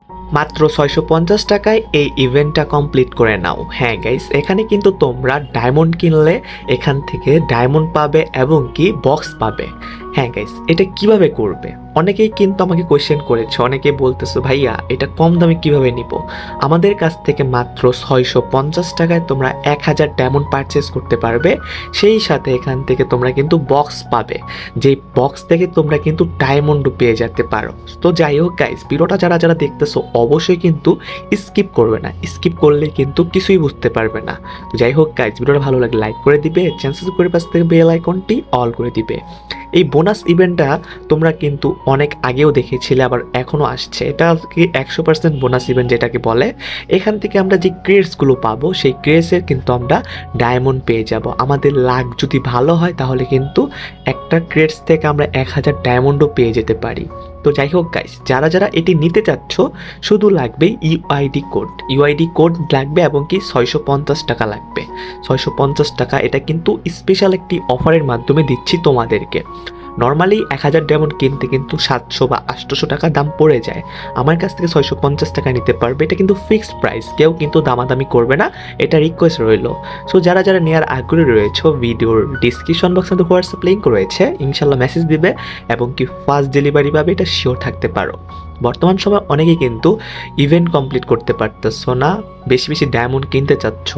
মাত্র 650 টাকায় এই ইভেন্টটা কমপ্লিট করে নাও। হ্যাঁ গাইস, এখানে কিন্তু তোমরা ডায়মন্ড কিনলে এখান থেকে ডায়মন্ড পাবে এবং কি বক্স পাবে। হ্যাঁ গাইস, এটা কিভাবে করবে? অনেকেই কিন্তু আমাকে কোয়েশ্চেন করেছে, অনেকেই বলতেছো ভাইয়া এটা কম দামে কিভাবে নিব। আমাদের কাছ থেকে মাত্র 650 টাকায় তোমরা 1000 ডায়মন্ড পারচেস করতে পারবে। সেই সাথে এখান থেকে তোমরা কিন্তু বক্স পাবে, যেই বক্স থেকে তোমরা কিন্তু ডায়মন্ডও পেয়ে যেতে পারো। তো যাই হোক গাইস, ভিডিওটা যারা যারা দেখতেছো অবশ্যই কিন্তু স্কিপ করবে না, স্কিপ করলে কিন্তু কিছুই বুঝতে পারবে না। তো যাই হোক গাইস, ভিডিওটা ভালো লাগলে লাইক করে দিবে, চ্যানেল করে পাশ থেকে বেল আইকনটি অল করে দিবে। এই বোনাস ইভেন্টটা তোমরা কিন্তু অনেক আগেও দেখেছিলে, আবার এখনও আসছে। এটা কি 100% বোনাস ইভেন্ট যেটাকে বলে। এখান থেকে আমরা যে ক্রেডসগুলো পাবো সেই ক্রেডসের কিন্তু আমরা ডায়মন্ড পেয়ে যাব। আমাদের লাক যদি ভালো হয় তাহলে কিন্তু একটা ক্রেডস থেকে আমরা 1000 ডায়মন্ডও পেয়ে যেতে পারি। তো যাই হোক গাইস, যারা যারা এটি নিতে চাচ্ছ শুধু লাগবে ইউআইডি কোড লাগবে এবং কি 650 টাকা লাগবে। 650 টাকা, এটা কিন্তু স্পেশাল একটি অফারের মাধ্যমে দিচ্ছি তোমাদেরকে। নর্মালি 1000 ডায়মন্ড কিনতে কিন্তু 700 বা 800 টাকা দাম পড়ে যায়। আমার কাছ থেকে 650 টাকা নিতে পারবে। এটা কিন্তু ফিক্সড প্রাইস, কেউ কিন্তু দামাদামি করবে না, এটা রিকোয়েস্ট রইল। সো যারা যারা নেওয়ার আগ্রহী রয়েছে, ভিডিওর ডিসক্রিপশন বক্সে হোয়াটসঅ্যাপ লিঙ্ক রয়েছে, ইনশাল্লাহ মেসেজ দিবে এবং কি ফাস্ট ডেলিভারি পাবে, এটা শিওর থাকতে পারো। বর্তমান সময় অনেকেই কিন্তু ইভেন্ট কমপ্লিট করতে পারতেছো না, বেশি বেশি ডায়মন্ড কিনতে চাচ্ছ,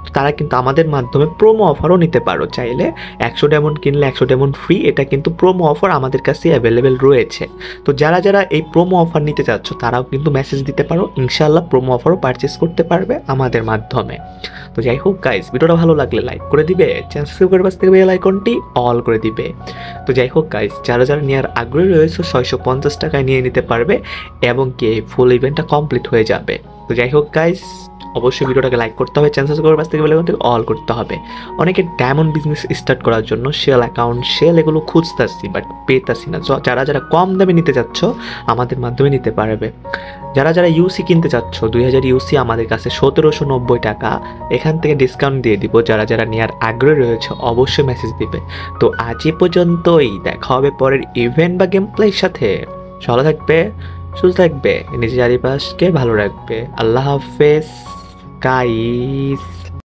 তো তারা কিন্তু আমাদের মাধ্যমে প্রোমো অফারও নিতে পারো। চাইলে 100 ডায়মন্ড কিনলে 100 ডায়মন্ড ফ্রি, এটা কিন্তু প্রোমো অফার আমাদের কাছে অ্যাভেলেবেল রয়েছে। তো যারা যারা এই প্রোমো অফার নিতে চাচ্ছ তারাও কিন্তু মেসেজ দিতে পারো, ইনশাআল্লাহ প্রোমো অফারও পারচেস করতে পারবে আমাদের মাধ্যমে। তো যাই হোক গাইস, ভিডিওটা ভালো লাগলে লাইক করে দিবে, চ্যানেল সাবস্ক্রাইব করে পাশ থেকে বেল আইকনটি অল করে দিবে। তো যাই হোক গাইস, যারা যারা নেওয়ার আগ্রহী রয়েছে 650 টাকায় নিয়ে নিতে পারবে এবং কি ফুল ইভেন্টটা কমপ্লিট হয়ে যাবে। তো যাই হোক গাইস, অবশ্যই ভিডিওটাকে লাইক করতে হবে, চ্যানেল সাবস্ক্রাইব করে পাশ থেকে বেল আইকনটি অল করতে হবে। অনেকে ডায়মন্ড বিজনেস স্টার্ট করার জন্য সেল অ্যাকাউন্ট এগুলো খুঁজতেছি, বাট পেতাছি না। যারা যারা কম দামে নিতে চাচ্ছ আমাদের মাধ্যমে নিতে পারবে। যারা যারা ইউসি কিনতে চাচ্ছ 2000 ইউসি আমাদের কাছে 1790 টাকা, এখান থেকে ডিসকাউন্ট দিয়ে দিব। যারা যারা নেওয়ার আগ্রহ রয়েছে অবশ্যই মেসেজ দিবে। তো আজ এই পর্যন্তই, দেখা হবে পরের ইভেন্ট বা গেম প্লের সাথে। ভালো থাকবে, সুস্থ থাকবে, নিজের চারিপাশকে ভালো রাখবে। আল্লাহ হাফেজ গাইস।